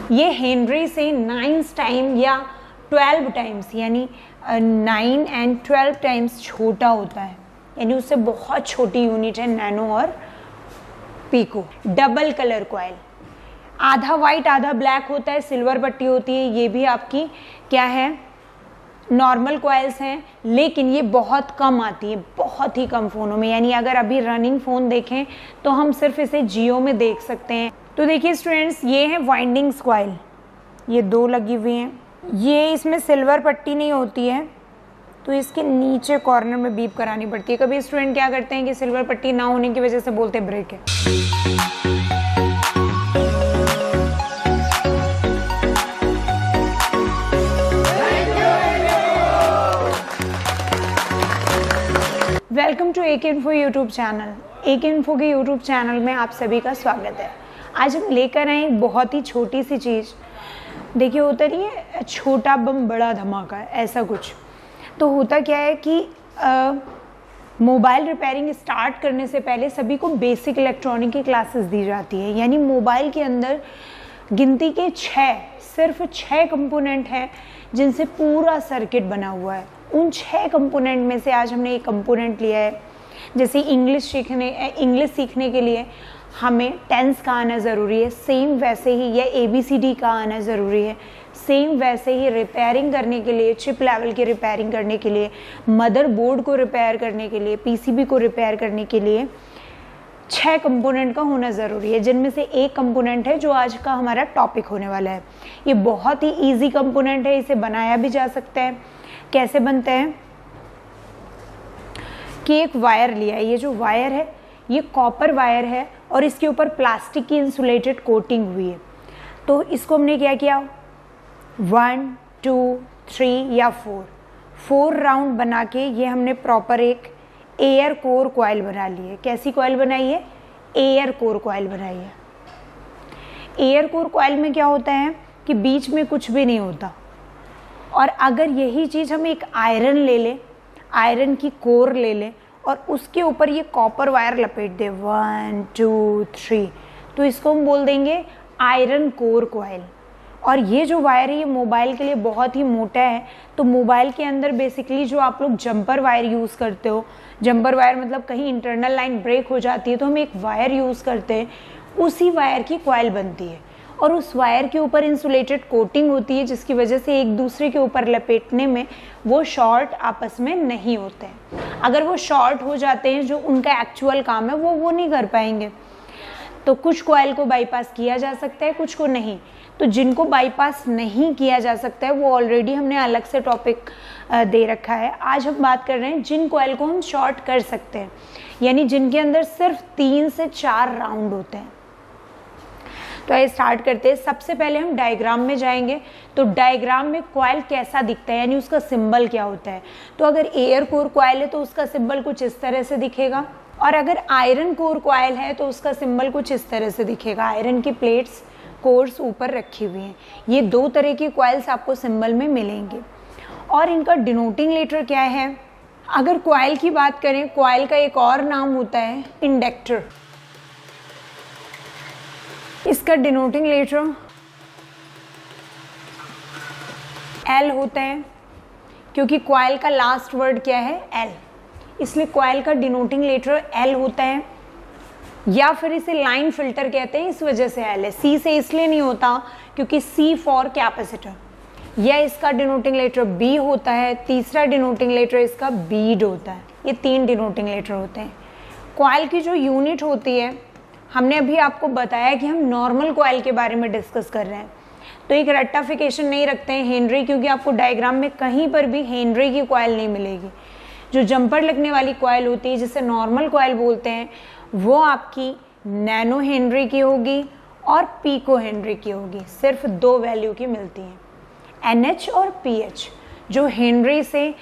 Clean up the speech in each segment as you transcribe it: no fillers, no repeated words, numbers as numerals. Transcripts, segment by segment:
ये हेनरी से 9 टाइम या 12 टाइम्स यानी 9 एंड 12 टाइम्स छोटा होता है, यानी उससे बहुत छोटी यूनिट है नैनो और पीको। डबल कलर कॉइल, आधा वाइट आधा ब्लैक होता है, सिल्वर पट्टी होती है। ये भी आपकी क्या है, नॉर्मल कॉइल्स हैं, लेकिन ये बहुत कम आती है, बहुत ही कम फ़ोनों में। यानी अगर अभी रनिंग फ़ोन देखें तो हम सिर्फ इसे जियो में देख सकते हैं। तो देखिए स्टूडेंट्स, ये है वाइंडिंग्स कॉइल, ये 2 लगी हुई हैं। ये इसमें सिल्वर पट्टी नहीं होती है, तो इसके नीचे कॉर्नर में बीप करानी पड़ती है। कभी स्टूडेंट क्या करते हैं कि सिल्वर पट्टी ना होने की वजह से बोलते हैं ब्रेक है। Welcome to AK info YouTube channel. AK info के यूट्यूब चैनल में आप सभी का स्वागत है। आज हम लेकर आए एक बहुत ही छोटी सी चीज़। देखिए होता नहीं है छोटा बम बड़ा धमाका, ऐसा कुछ। तो होता क्या है कि मोबाइल रिपेयरिंग स्टार्ट करने से पहले सभी को बेसिक इलेक्ट्रॉनिक की क्लासेस दी जाती है। यानी मोबाइल के अंदर गिनती के सिर्फ 6 कंपोनेंट हैं जिनसे पूरा सर्किट बना हुआ है। उन 6 कंपोनेंट में से आज हमने एक कंपोनेंट लिया है। जैसे इंग्लिश सीखने के लिए हमें टेंस का आना ज़रूरी है, सेम वैसे ही या ABCD का आना ज़रूरी है। सेम वैसे ही रिपेयरिंग करने के लिए, चिप लेवल की रिपेयरिंग करने के लिए, मदरबोर्ड को रिपेयर करने के लिए, PCB को रिपेयर करने के लिए 6 कंपोनेंट का होना ज़रूरी है, जिनमें से एक कंपोनेंट है जो आज का हमारा टॉपिक होने वाला है। ये बहुत ही ईजी कंपोनेंट है, इसे बनाया भी जा सकता है। कैसे बनते हैं कि एक वायर लिया है, ये जो वायर है ये कॉपर वायर है और इसके ऊपर प्लास्टिक की इंसुलेटेड कोटिंग हुई है। तो इसको हमने क्या किया, 1 2 3 या 4 राउंड बना के ये हमने प्रॉपर एक एयर कोर कॉइल बना ली है। कैसी कॉइल बनाई है, एयर कोर कॉइल बनाई है। एयर कोर कॉइल में क्या होता है कि बीच में कुछ भी नहीं होता, और अगर यही चीज़ हम एक आयरन ले लें, आयरन की कोर ले लें और उसके ऊपर ये कॉपर वायर लपेट दे 1 2 3, तो इसको हम बोल देंगे आयरन कोर कॉइल। और ये जो वायर है ये मोबाइल के लिए बहुत ही मोटा है। तो मोबाइल के अंदर बेसिकली जो आप लोग जंपर वायर यूज़ करते हो, जंपर वायर मतलब कहीं इंटरनल लाइन ब्रेक हो जाती है तो हम एक वायर यूज़ करते हैं, उसी वायर की कॉइल बनती है। और उस वायर के ऊपर इंसुलेटेड कोटिंग होती है, जिसकी वजह से एक दूसरे के ऊपर लपेटने में वो शॉर्ट आपस में नहीं होते हैं। अगर वो शॉर्ट हो जाते हैं, जो उनका एक्चुअल काम है वो नहीं कर पाएंगे। तो कुछ कॉइल को बाईपास किया जा सकता है, कुछ को नहीं। तो जिनको बाईपास नहीं किया जा सकता है वो ऑलरेडी हमने अलग से टॉपिक दे रखा है। आज हम बात कर रहे हैं जिन कॉइल को हम शॉर्ट कर सकते हैं, यानी जिनके अंदर सिर्फ 3 से 4 राउंड होते हैं। तो आइए स्टार्ट करते हैं। सबसे पहले हम डायग्राम में जाएंगे। तो डायग्राम में कॉइल कैसा दिखता है, यानी उसका सिंबल क्या होता है। तो अगर एयर कोर कॉइल है तो उसका सिंबल कुछ इस तरह से दिखेगा, और अगर आयरन कोर कॉइल है तो उसका सिंबल कुछ इस तरह से दिखेगा। आयरन की प्लेट्स कोर्स ऊपर रखी हुई हैं। ये 2 तरह की कॉइल्स आपको सिंबल में मिलेंगे। और इनका डिनोटिंग लेटर क्या है, अगर कॉइल की बात करें, कॉइल का एक और नाम होता है इंडक्टर। इसका डिनोटिंग लेटर L होता है, क्योंकि कॉइल का लास्ट वर्ड क्या है, L, इसलिए कॉइल का डिनोटिंग लेटर L होता है। या फिर इसे लाइन फिल्टर कहते हैं, इस वजह से L है। C से इसलिए नहीं होता क्योंकि C फॉर कैपेसिटर। या इसका डिनोटिंग लेटर B होता है। तीसरा डिनोटिंग लेटर इसका बीड होता है। ये 3 डिनोटिंग लेटर होते हैं। कॉइल की जो यूनिट होती है, हमने अभी आपको बताया कि हम नॉर्मल कॉइल के बारे में डिस्कस कर रहे हैं, तो एक रेक्टिफिकेशन नहीं रखते हैं हेनरी, क्योंकि आपको डायग्राम में कहीं पर भी हेनरी की कॉइल नहीं मिलेगी। जो जंपर लगने वाली कॉइल होती है, जिसे नॉर्मल कॉइल बोलते हैं, वो आपकी नैनो हेनरी की होगी और पीको हेनरी की होगी। सिर्फ 2 वैल्यू की मिलती हैं, NH और PH, जो हेनरी से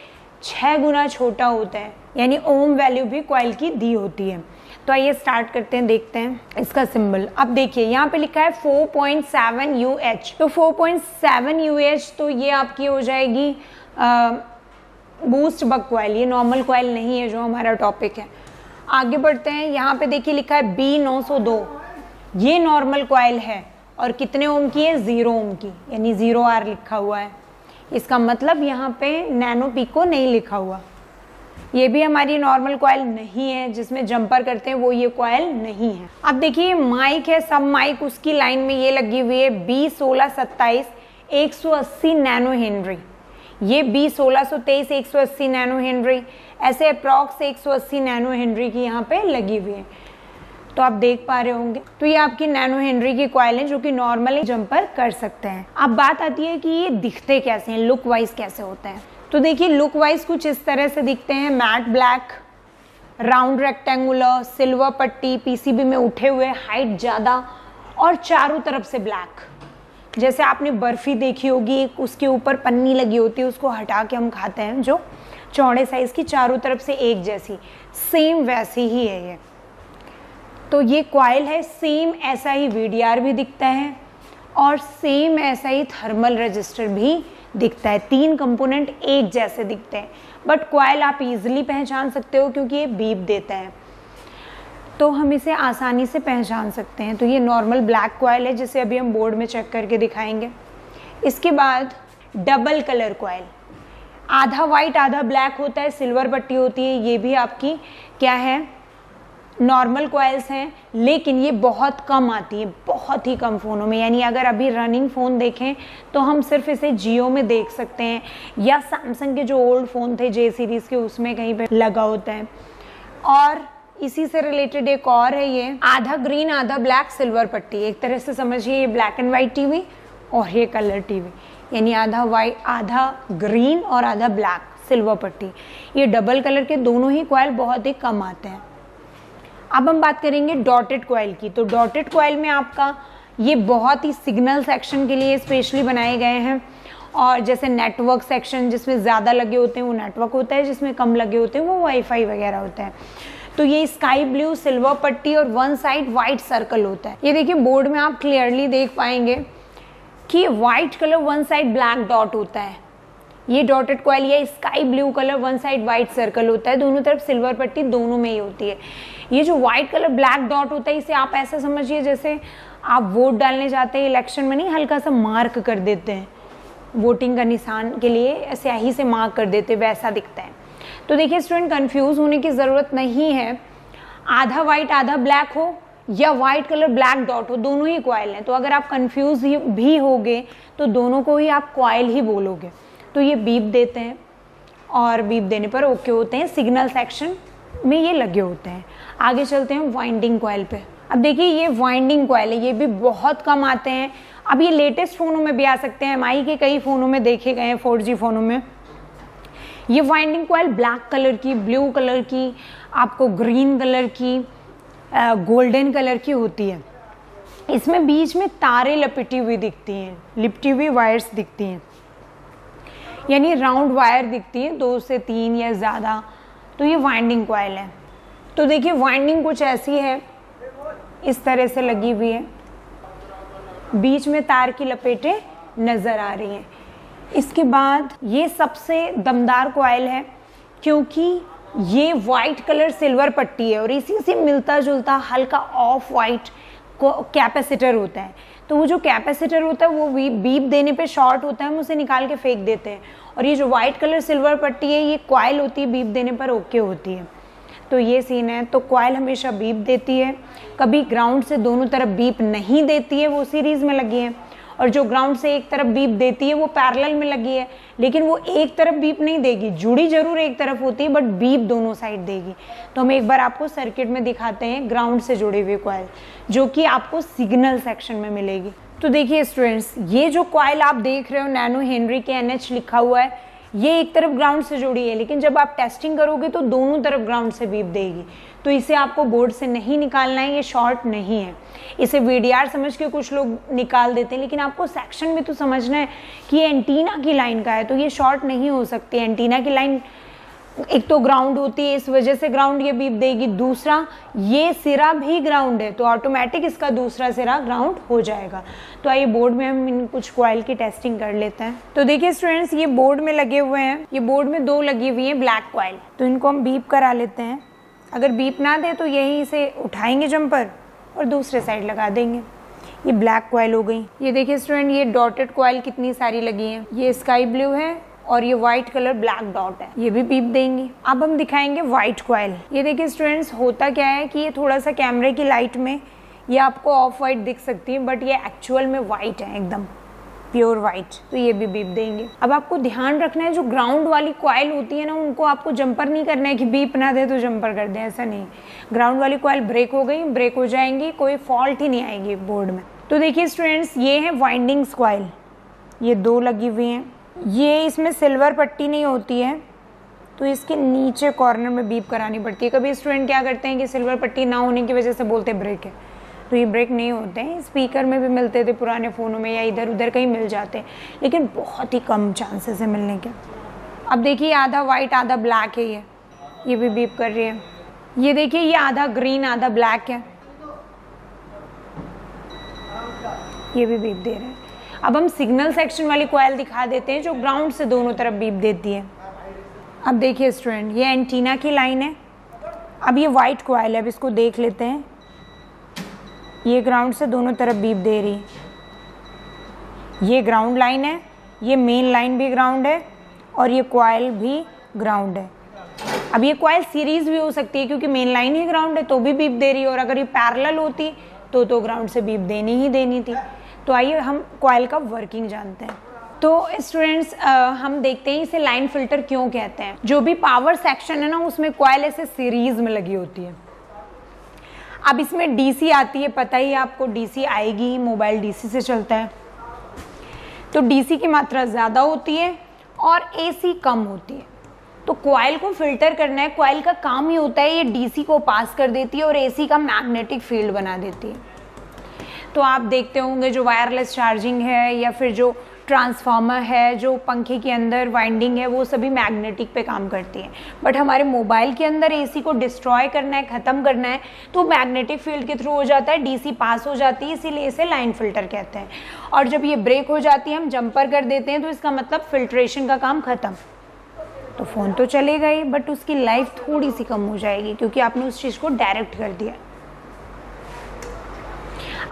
6 गुना छोटा होता है, यानी ओम वैल्यू भी कॉइल की दी होती है। तो आइए स्टार्ट करते हैं, देखते हैं इसका सिंबल। अब देखिए यहाँ पे लिखा है 4.7 UH। तो 4.7 UH तो ये आपकी हो जाएगी बूस्ट बक कॉइल। ये नॉर्मल कॉइल नहीं है जो हमारा टॉपिक है। आगे बढ़ते हैं। यहाँ पे देखिए लिखा है B902, ये नॉर्मल कॉइल है और कितने ओम की है, 0 ओम की, यानी 0R लिखा हुआ है। इसका मतलब यहाँ पे नैनो पिको नहीं लिखा हुआ। ये भी हमारी नॉर्मल कॉइल नहीं है, जिसमें जंपर करते हैं वो ये कॉइल नहीं है। अब देखिए माइक है, सब माइक उसकी लाइन में ये लगी हुई है B1627 180 नैनो हेनरी, ये B1623 180 नैनो हेनरी, ऐसे अप्रॉक्स 180 नैनो हेनरी की यहाँ पे लगी हुई है। तो आप देख पा रहे होंगे, तो ये आपकी नैनो हेनरी की कॉइल है जो कि नॉर्मली जंपर कर सकते हैं। अब बात आती है कि ये दिखते कैसे हैं, लुक वाइज कैसे होते हैं। तो देखिए लुक वाइज कुछ इस तरह से दिखते हैं, matte black, round rectangular, silver पट्टी, पीसीबी में उठे हुए, हाइट ज़्यादा और चारों तरफ से ब्लैक। जैसे आपने बर्फी देखी होगी, उसके ऊपर पन्नी लगी होती है, उसको हटा के हम खाते हैं, जो चौड़े साइज की, चारों तरफ से एक जैसी, सेम वैसी ही है ये। तो ये कॉइल है, सेम ऐसा ही VDR भी दिखता है और सेम ऐसा ही थर्मल रजिस्टर भी दिखता है। 3 कंपोनेंट एक जैसे दिखते हैं, बट कॉइल आप इजीली पहचान सकते हो क्योंकि ये बीप देता है, तो हम इसे आसानी से पहचान सकते हैं। तो ये नॉर्मल ब्लैक कॉइल है, जिसे अभी हम बोर्ड में चेक करके दिखाएंगे। इसके बाद डबल कलर कॉइल, आधा वाइट आधा ब्लैक होता है, सिल्वर पट्टी होती है। ये भी आपकी क्या है, नॉर्मल कॉइल्स हैं, लेकिन ये बहुत कम आती है, बहुत ही कम फ़ोनों में। यानी अगर अभी रनिंग फ़ोन देखें तो हम सिर्फ इसे जियो में देख सकते हैं, या सैमसंग के जो ओल्ड फ़ोन थे J सीरीज़ के, उसमें कहीं पे लगा होता है। और इसी से रिलेटेड एक और है, ये आधा ग्रीन आधा ब्लैक सिल्वर पट्टी। एक तरह से समझिए ये ब्लैक एंड वाइट टीवी और ये कलर टीवी, यानी आधा वाइट आधा ग्रीन और आधा ब्लैक सिल्वर पट्टी। ये डबल कलर के दोनों ही कॉइल बहुत ही कम आते हैं। अब हम बात करेंगे डॉटेड कॉइल की। तो डॉटेड कॉइल में आपका ये बहुत ही सिग्नल सेक्शन के लिए स्पेशली बनाए गए हैं, और जैसे नेटवर्क सेक्शन जिसमें ज़्यादा लगे होते हैं वो नेटवर्क होता है, जिसमें कम लगे होते हैं वो वाईफाई वगैरह होता है। तो ये स्काई ब्लू सिल्वर पट्टी और वन साइड वाइट सर्कल होता है। ये देखिए बोर्ड में आप क्लियरली देख पाएंगे कि white colour one side black dot होता है। ये डॉटेड कॉइल या sky blue colour one side white circle होता है, दोनों तरफ सिल्वर पट्टी दोनों में ही होती है। ये जो व्हाइट कलर ब्लैक डॉट होता है, इसे आप ऐसा समझिए जैसे आप वोट डालने जाते हैं इलेक्शन में, नहीं हल्का सा मार्क कर देते हैं वोटिंग का निशान के लिए, ऐसे ही से मार्क कर देते, वैसा दिखता है। तो देखिए स्टूडेंट, कंफ्यूज होने की ज़रूरत नहीं है, आधा वाइट आधा ब्लैक हो या वाइट कलर ब्लैक डॉट हो, दोनों ही कॉइल हैं। तो अगर आप कंफ्यूज भी होगे तो दोनों को ही आप कॉइल ही बोलोगे। तो ये बीप देते हैं और बीप देने पर ओके होते हैं, सिग्नल सेक्शन में ये लगे होते हैं। आगे चलते हैं वाइंडिंग कॉइल पे। अब देखिए ये वाइंडिंग कॉइल है, ये भी बहुत कम आते हैं। अब ये लेटेस्ट फ़ोनों में भी आ सकते हैं, MI के कई फ़ोनों में देखे गए हैं, 4G फ़ोनों में। ये वाइंडिंग कॉइल ब्लैक कलर की, ब्लू कलर की, आपको ग्रीन कलर की, गोल्डन कलर की होती है। इसमें बीच में तारे लपेटी हुई दिखती हैं, लिपटी हुई वायर्स दिखती हैं, यानी राउंड वायर दिखती है, 2 से 3 या ज़्यादा। तो ये वाइंडिंग कॉइल है। तो देखिए वाइंडिंग कुछ ऐसी है, इस तरह से लगी हुई है, बीच में तार की लपेटें नज़र आ रही हैं। इसके बाद ये सबसे दमदार कॉइल है, क्योंकि ये वाइट कलर सिल्वर पट्टी है और इसी से मिलता जुलता हल्का ऑफ वाइट कैपेसिटर होता है। तो वो जो कैपेसिटर होता है वो बीप देने पे शॉर्ट होता है, हम उसे निकाल के फेंक देते हैं। और ये जो वाइट कलर सिल्वर पट्टी है, ये कॉइल होती है, बीप देने पर ओके होती है। तो ये सीन है। तो कॉइल हमेशा बीप देती है, कभी ग्राउंड से दोनों तरफ बीप नहीं देती है, वो सीरीज में लगी है। और जो ग्राउंड से एक तरफ बीप देती है वो पैरेलल में लगी है, लेकिन वो एक तरफ बीप नहीं देगी, जुड़ी जरूर एक तरफ होती है बट बीप दोनों साइड देगी। तो हम एक बार आपको सर्किट में दिखाते हैं ग्राउंड से जुड़ी हुई कॉइल, जो कि आपको सिग्नल सेक्शन में मिलेगी। तो देखिए स्टूडेंट्स, ये जो कॉइल आप देख रहे हो नैनो हेनरी के NH लिखा हुआ है, ये एक तरफ ग्राउंड से जुड़ी है, लेकिन जब आप टेस्टिंग करोगे तो दोनों तरफ ग्राउंड से बीप देगी। तो इसे आपको बोर्ड से नहीं निकालना है, ये शॉर्ट नहीं है। इसे VDR समझ के कुछ लोग निकाल देते हैं, लेकिन आपको सेक्शन में तो समझना है कि ये एंटीना की लाइन का है, तो ये शॉर्ट नहीं हो सकती। एंटीना की लाइन एक तो ग्राउंड होती है, इस वजह से ग्राउंड ये बीप देगी। दूसरा, ये सिरा भी ग्राउंड है, तो ऑटोमेटिक इसका दूसरा सिरा ग्राउंड हो जाएगा। तो आइए बोर्ड में हम इन कुछ कॉइल की टेस्टिंग कर लेते हैं। तो देखिए स्टूडेंट्स, ये बोर्ड में लगे हुए हैं, ये बोर्ड में 2 लगी हुई हैं ब्लैक कॉइल। तो इनको हम बीप करा लेते हैं। अगर बीप ना दे तो यहीं से उठाएंगे जंपर और दूसरे साइड लगा देंगे। ये ब्लैक कॉइल हो गई। ये देखिए स्टूडेंट, ये डॉटेड कॉइल कितनी सारी लगी हैं। ये स्काई ब्लू है और ये व्हाइट कलर ब्लैक डॉट है, ये भी बीप देंगी। अब हम दिखाएंगे व्हाइट कॉइल। ये देखिए स्टूडेंट्स, होता क्या है कि ये थोड़ा सा कैमरे की लाइट में ये आपको ऑफ वाइट दिख सकती है, बट ये एक्चुअल में वाइट है, एकदम प्योर वाइट, तो ये भी बीप देंगे। अब आपको ध्यान रखना है, जो ग्राउंड वाली कॉइल होती है ना, उनको आपको जंपर नहीं करना है कि बीप ना दे तो जंपर कर दें, ऐसा नहीं। ग्राउंड वाली कॉइल ब्रेक हो गई, ब्रेक हो जाएंगी, कोई फॉल्ट ही नहीं आएगी बोर्ड में। तो देखिए स्टूडेंट्स, ये है वाइंडिंग्स कॉइल, ये 2 लगी हुई हैं। ये इसमें सिल्वर पट्टी नहीं होती है, तो इसके नीचे कॉर्नर में बीप करानी पड़ती है। कभी स्टूडेंट क्या करते हैं कि सिल्वर पट्टी ना होने की वजह से बोलते ब्रेक है, तो ये ब्रेक नहीं होते हैं। स्पीकर में भी मिलते थे पुराने फ़ोनों में, या इधर उधर कहीं मिल जाते हैं, लेकिन बहुत ही कम चांसेस है मिलने के। अब देखिए, आधा वाइट आधा ब्लैक है, ये भी बीप कर रही है। ये देखिए, ये आधा ग्रीन आधा ब्लैक है, ये भी बीप दे रहे हैं। अब हम सिग्नल सेक्शन वाली कॉइल दिखा देते हैं, जो ग्राउंड से दोनों तरफ बीप देती है। अब देखिए स्टूडेंट, ये एंटीना की लाइन है। अब ये वाइट कॉइल है, अब इसको देख लेते हैं। ये ग्राउंड से दोनों तरफ बीप दे रही, ये ग्राउंड लाइन है, ये मेन लाइन भी ग्राउंड है, और ये कॉइल भी ग्राउंड है। अब ये कॉइल सीरीज भी हो सकती है, क्योंकि मेन लाइन ही ग्राउंड है तो भी बीप दे रही है, और अगर ये पैरेलल होती तो ग्राउंड से बीप देनी ही देनी थी। तो आइए हम कॉइल का वर्किंग जानते हैं। तो स्टूडेंट्स, हम देखते हैं इसे लाइन फिल्टर क्यों कहते हैं। जो भी पावर सेक्शन है ना, उसमें कॉइल ऐसे सीरीज में लगी होती है। अब इसमें डीसी आती है, पता ही आपको डीसी आएगी, मोबाइल डीसी से चलता है, तो डीसी की मात्रा ज़्यादा होती है और एसी कम होती है। तो कॉइल को फिल्टर करना है, कॉइल का काम ही होता है ये डीसी को पास कर देती है और एसी का मैग्नेटिक फील्ड बना देती है। तो आप देखते होंगे जो वायरलेस चार्जिंग है, या फिर जो ट्रांसफार्मर है, जो पंखे के अंदर वाइंडिंग है, वो सभी मैग्नेटिक पे काम करती है। बट हमारे मोबाइल के अंदर एसी को डिस्ट्रॉय करना है, ख़त्म करना है, तो मैग्नेटिक फील्ड के थ्रू हो जाता है, डीसी पास हो जाती है, इसीलिए इसे लाइन फिल्टर कहते हैं। और जब ये ब्रेक हो जाती है, हम जंपर कर देते हैं, तो इसका मतलब फिल्ट्रेशन का काम ख़त्म। तो फ़ोन तो चलेगा ही, बट उसकी लाइफ थोड़ी सी कम हो जाएगी, क्योंकि आपने उस चीज़ को डायरेक्ट कर दिया।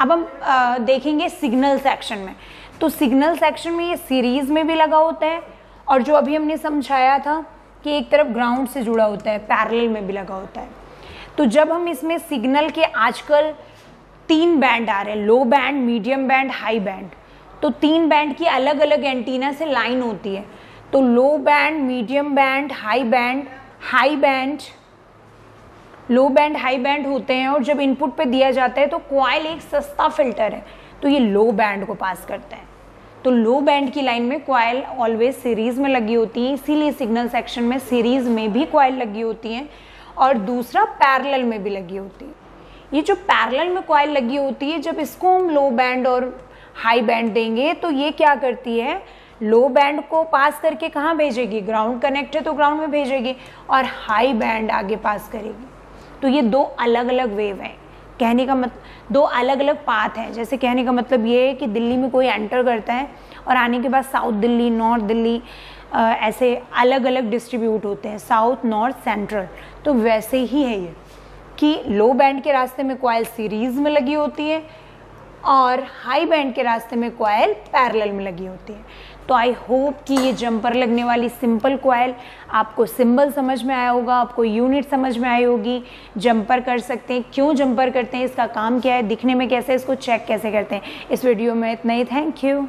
अब हम देखेंगे सिग्नल सेक्शन में। तो सिग्नल सेक्शन में ये सीरीज में भी लगा होता है, और जो अभी हमने समझाया था कि एक तरफ ग्राउंड से जुड़ा होता है, पैरेलल में भी लगा होता है। तो जब हम इसमें सिग्नल के आजकल 3 बैंड आ रहे हैं, लो band, medium band, high band, तो 3 बैंड की अलग अलग एंटीना से लाइन होती है। तो लो band, medium band, high band, लो बैंड, हाई बैंड होते हैं। और जब इनपुट पे दिया जाता है, तो कॉइल एक सस्ता फिल्टर है, तो ये लो बैंड को पास करता है। तो लो बैंड की लाइन में कॉइल ऑलवेज सीरीज में लगी होती है, इसीलिए सिग्नल सेक्शन में सीरीज में भी कॉइल लगी होती है, और दूसरा पैरेलल में भी लगी होती है। ये जो पैरेलल में कॉइल लगी होती है, जब इसको हम लो बैंड और हाई बैंड देंगे, तो ये क्या करती है, लो बैंड को पास करके कहाँ भेजेगी, ग्राउंड कनेक्ट है तो ग्राउंड में भेजेगी, और हाई बैंड आगे पास करेगी। तो ये 2 अलग अलग वेव हैं, कहने का मतलब 2 अलग अलग पाथ हैं। जैसे कहने का मतलब ये है कि दिल्ली में कोई एंटर करता है, और आने के बाद साउथ दिल्ली, नॉर्थ दिल्ली, ऐसे अलग अलग डिस्ट्रीब्यूट होते हैं, साउथ, नॉर्थ, सेंट्रल। तो वैसे ही है ये कि लो बैंड के रास्ते में कॉइल सीरीज में लगी होती है, और हाई बैंड के रास्ते में कॉइल पैरेलल में लगी होती है। तो आई होप कि ये जंपर लगने वाली सिंपल कॉइल आपको सिंबल समझ में आया होगा, आपको यूनिट समझ में आई होगी। जंपर कर सकते हैं, क्यों जंपर करते हैं, इसका काम क्या है, दिखने में कैसे, इसको चेक कैसे करते हैं। इस वीडियो में इतना ही, थैंक यू।